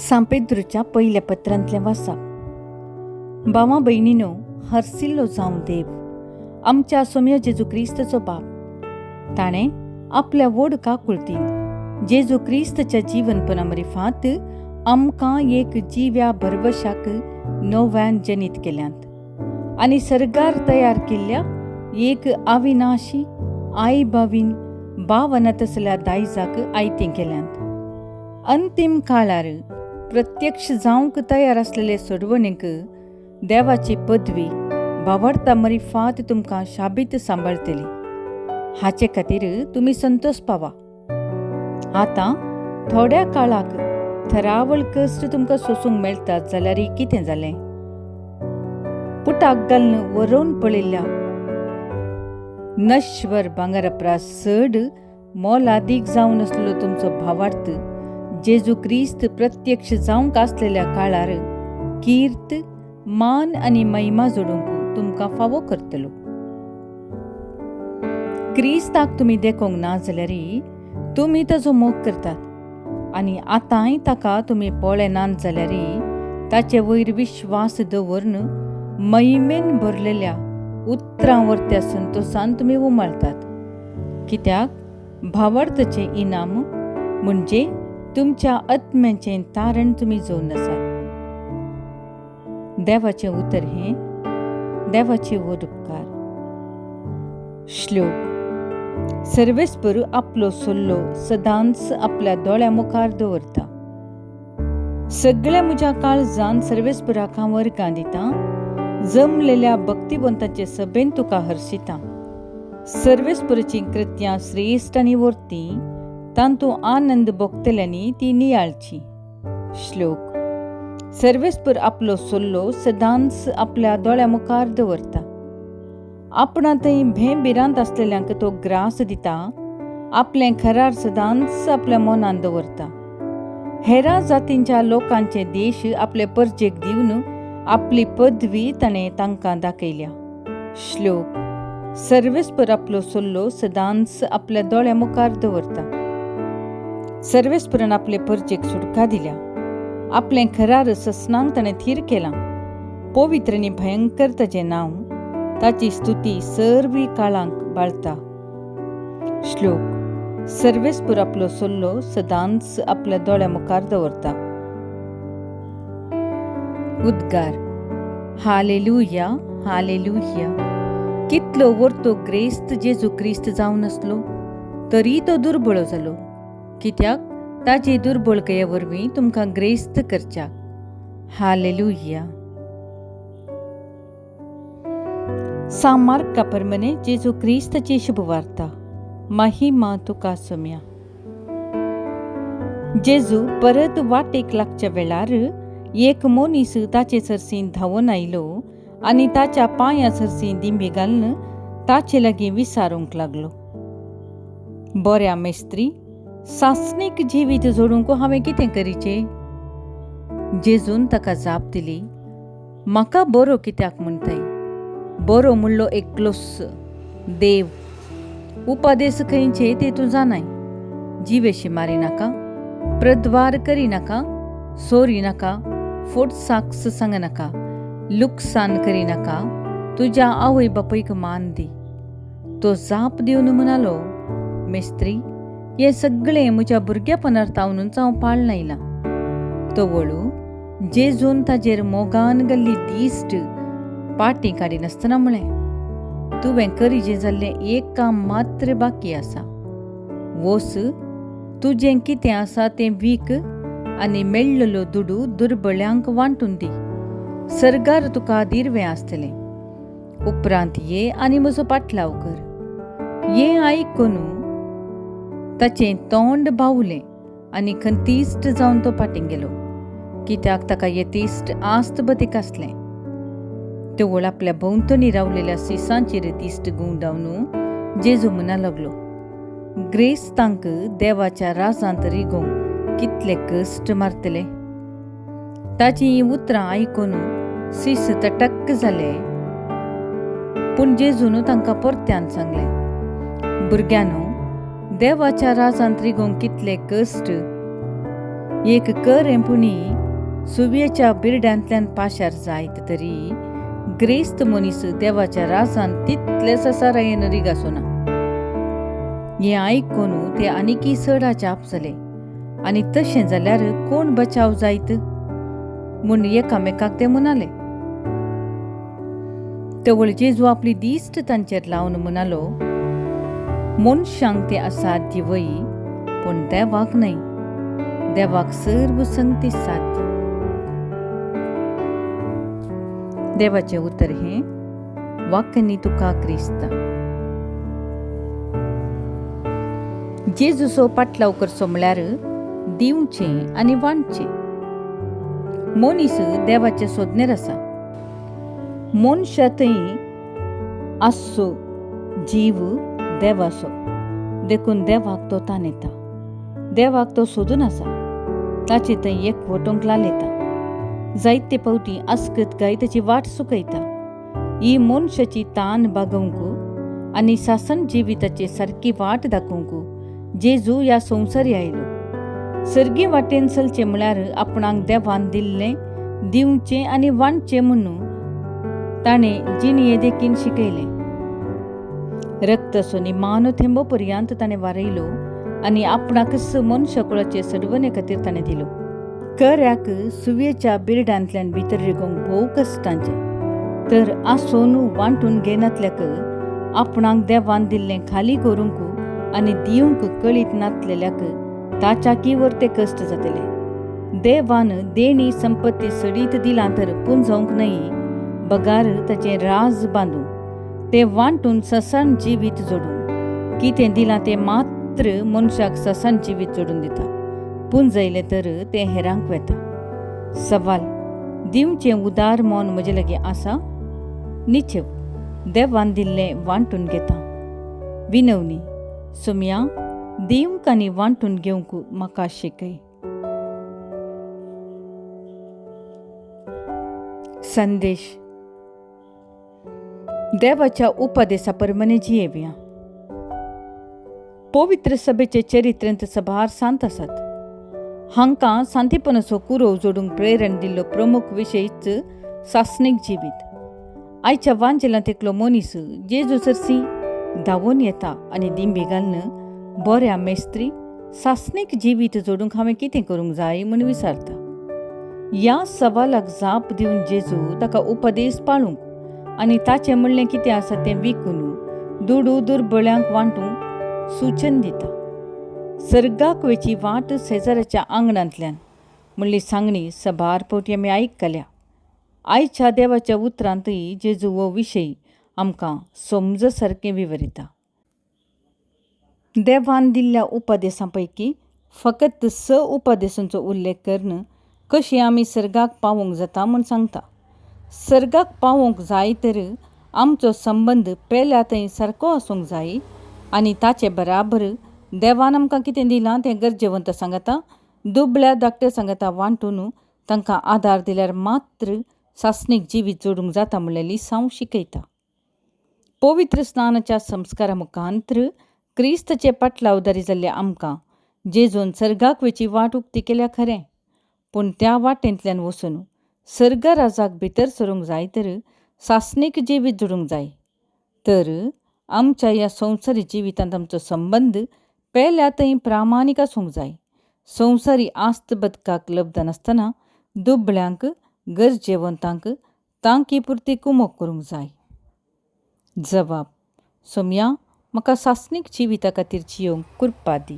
सांपेद्रूच्या पयल्या पत्रांतलें वाचप. भावां भयणीनो, हरसिल्लो जावं देव, आमच्या सोम्या जेजू क्रिस्ताचो बाप. ताणें आपल्या व्हड काकुळतीन जेजू क्रिस्ताच्या जीवनपणामरिफात आमकां एक जिव्या भरवशाक नव्यान जनीत केल्यांत आनी सर्गार तयार केल्ल्या एक अविनाशी आई भावनात असल्या दायजाक आयतें केल्यांत. अंतीम काळार प्रत्यक्ष जावंक तयार आसलेले सोडवणेक देवाची पदवी भावार्था मरिफात तुमकां शाबीत सांबाळटली. हाचे खातीर तुमी संतोश पावा. आतां थोड्या काळाक थरावळ कश्ट तुमकां सोसूंक मेळटात जाल्यार कितें जालें? पुटाक घालून वरोवन पळयल्ल्या नश्वर भांगरापरा चड मोलादीक जावन आसलेलो तुमचो भावार्थ जेजू क्रिस्त प्रत्यक्ष जावंक आसलेल्या काळार कीर्त, मान आनी महिमा जोडूंक तुमकां फावो करतलो. क्रिस्ताक तुमी देखूंक ना जाल्यार तुमी ताचो मोग करतात आनी आतांय ताका तुमी पळयनात जाल्यार ताचे वयर विश्वास दवरून महिमेन भरलेल्या उतरांवरत्या संतोशान तुमी उमाळतात. कित्याक भावार्थाचें इनाम म्हणजे तुमच्या आत्म्याचें तारण तुमी जोवन आसात. देवाचें उतर हें देवाचे व्हड उपकार. श्लोक. सर्वेस्पर आपलो सल्लो सदांच आपल्या दोळ्या मुखार दवरता. सगळ्या म्हज्या काळजान सर्वेस्पराक हांव वर्गां दितां. जमलेल्या भक्तिवंतांचे सभेन तुका हर्शितां. सर्वेस्पराची कृत्यां श्रेश्ठ आनी वर्ती तांतूं आनंद भोगतल्यांनी ती नियाळची. श्लोक. सर्वेस्पर आपलो सल्लो सदांच आपल्या दोळ्या मुखार दवरता. आपणांतय भेंबिरांत आसलेल्यांक तो ग्रास दिता. आपलें खरार सदांच आपल्या मनांत दवरता. हेरा जातींच्या लोकांचे देश आपले परजेक दिवन आपली पदवी ताणें तांकां दाखयल्या. श्लोक. सर्वेस्पर आपलो सल्लो सदांच आपल्या दोळ्या मुखार दवरता. सर्वेस्परान आपले परजेक सुटका दिल्या. आपलें खरार ससनांक ताणें थीर केलां. पवित्र आनी भयंकर ताचें नांव. ताची स्तुती सर्वी काळांक बाळता. श्लोक. सर्वेस्पर आपलो सल्लो सदांच आपल्या दोळ्या मुखार दवरता. उद्गार. Hallelujah, hallelujah. कितलो वर्तो ग्रेस्त जेजू क्रिस्त जावन आसलो तरी तो दुर्बळो जालो. कित्याक ताची दुर्बळकाये वरवीं तुमकां ग्रेस्त करच्याक. हालेलुया. सामार्का परमने जेजू क्रिस्ताची शुभवार्ता. महिमा तुका सोम्या. जेजू परत वाटेक लागच्या वेळार एक मनीस ताचे सरसीं धांवन आयलो आनी ताच्या पांयां सरसीं दिंबी घालून ताचे लागीं विचारूंक लागलो, बऱ्या मेस्त्री, सासणीक जिवीत जोडूंक हांवें कितें करीचें? जेजून ताका जाप दिली, म्हाका बरो कित्याक म्हणटाय? बरो म्हणलो एकलोच देव. उपादेश खंयचे ते तूं जाणाय. जिवेशी मारी नाका, प्रद्वार करी नाका, सोरी नाका, फोट साक्ष सांग नाका, लुकसाण करी नाका, तुज्या आवय बापयक मान दी. तो जाप दिवन म्हणालो, मेस्त्री, हें सगळें म्हज्या भुरगेपणार तावनूच हांव पाळन आयलां. तो वळू जेजून ताजेर मोगान घाल्ली दिश्ट पाटी काडी नासतना म्हळें, तुवें करीचें जाल्लें एक काम मात्र बाकी आसा. वोस, तुजें कितें आसा तें वीक आनी मेळ्ळलो दुडू दुर्बळ्यांक वांटून दी. सर्गार तुका दिर्वें आसतलें. उपरांत ये आनी म्हजो पाटलाव कर. हें आयकून ताचें तोंड बावलें आनी खंतिश्ट जावन तो पाटीं गेलो, कित्याक ताका येतिश्ट आस्त बतीक आसलें. तेवळ आपल्या भोंवतणी रावलेल्या सिसांचेर तिश्ट गुंडावन जेजू म्हणा लागलो, ग्रेस्तांक देवाच्या राजांत रिगोवंक कितले कश्ट मारतले. ताची हीं उतरां आयकून सीस तटक्क जाले. पूण जेजून तांकां परत्यान सांगलें, भुरग्यांनो, देवाच्या राजांत रिगोवंक कितले कश्ट एक करेंपुणी सुव्येच्या बिरड्यांतल्यान पाशार जायत तरी ग्रेस्त मनीस देवाच्या राजान तितले ससारा येणारी गासोना. हे आयकून ते आनीकी चड आपसले आनी तशें जाल्यार कोण बचाव जायत म्हूण एकामेकाक ते म्हणाले. तेवळ जेजू आपली दिश्ट तांचेर लावन म्हणालो, मनशांक ते असाध्य वय पूण देवाक न्हय. देवाक सर्व संगती साध्य. देवाचे उतर हे वाक्यनी तुका क्रिस्ता. जेजूचो पाटलाव करचो म्हळ्यार दिवचे आनी वांटचे. मनीस देवाचे सोदनेर आसा. मनशा थंय आसचो जीव देवाचो देखून देवाक तो ताणेता. देवाक तो सोदून आसा. ताचे थंय एकवटोंक लालयता. जायते फावटी आस्कत गाय ताची वाट सुकयता. ही मनशाची तान बागोवंक आनी सासन जिविताची सारकी वाट दाखोवंक जेजू ह्या संवसारी आयलो. सर्गी वाटेन चलचें म्हळ्यार आपणाक देवान दिल्लें दिवचें आनी वांटचें म्हणून ताणें जिणये देखीन शिकयलें. रक्ताचो निमानो थेंबो पर्यंत ताणें वारयलो आनी आपणाकच मनशाकुळाचे सडवणे खातीर ताणें दिलो. खऱ्याक सुव्येच्या बिरडांतल्यान भितर रिगोंक भोव कश्टांचें. तर आसोन वांटून घेनातल्याक आपणाक देवान दिल्लें खाली करूंक आनी दिवंक कळीत नातलेल्याक ताच्या वर्ते कश्ट जातले. देवान देणी संपत्ती सडीत दिलां तर पुंजोवंक न्हय, बगार ताचें राज बांदूंक, तें वांटून ससान जिवीत जोडूंक. कितें दिलां तें मात्र मनशाक ससान जिवीत जोडून दिता. पुंजयलें तर तें हेरांक वेता. सवाल: दिवचें उदार मोन म्हजे लागीं आसा? निचेव, देवान दिल्लें वांटून घेता. विनवणी: सोम्या, दिवंक आनी वांटून घेवंक म्हाका शिकय. संदेश: देवाच्या उपदेशा प्रमाणे जियेवया. पवित्र सभेचे चरित्रांत सभार सांत आसात. हांकां सांतीपणाचो कुरो जोडूंक प्रेरण दिल्लो प्रमुख विशयच सासणीक जिवीत. आयच्या वांजेलांत एकलो मनीस जेजू सरसी धांवून येता आनी दिंबी घालून बऱ्या मेस्त्री सासणीक जिवीत जोडूंक हांवें कितें करूंक जाय म्हूण विचारता. ह्या सवालाक जाप दिवन जेजू ताका उपदेश पाळूंक आनी ताचें म्हणलें कितें आसा तें विकून दुडू दुर्बळ्यांक वांटूंक सुचन दिता. सर्गाक वेची वाट शेजाऱ्याच्या आंगणांतल्यान म्हणली सांगणी सबार फावटी आमी आयकल्या. आयच्या देवाच्या उतरांतय जेजू हो विशय आमकां समज सारकें विवरिता. देवान दिल्ल्या उपदेशां पैकी फकत 6 उपदेशांचो उल्लेख करून कशी आमी सर्गाक पावोंक जाता म्हूण सांगता. सर्गाक पावोंक जाय तर आमचो संबंद पेल्या थंय सारको आसूंक जाय आनी ताचे बराबर देवान आमकां कितें दिलां तें गरजेवंत सांगता. दुबळ्या धाकट्या सांगता वांटून तांकां आदार दिल्यार मात्र सासणीक जिवीत जोडूंक जाता म्हणलेली साव शिकयता. पवित्र स्नानाच्या संस्कारा मुखांतर क्रिस्ताचे पाटलावदारी जाल्ले आमकां जेजून सर्गाक वेची वाट उक्ती केल्या खरें, पूण त्या वाटेंतल्यान वचून सर्ग राजाक भितर सरूंक जाय तर सासणीक जिवीत जोडूंक जाय. तर आमच्या ह्या संवसारी जिवितांत आमचो संबंद पेल्या थंय प्रामाणीक आसूंक जाय. संवसारी आस्त बदकाक लब्ध नासतना दुबळ्यांक गरजेवंतांक तांकी पुरती कुमोक करूंक जाय. जबाब: सोम्या, म्हाका सासणीक जिविता खातीर जियोंक कृपा दी.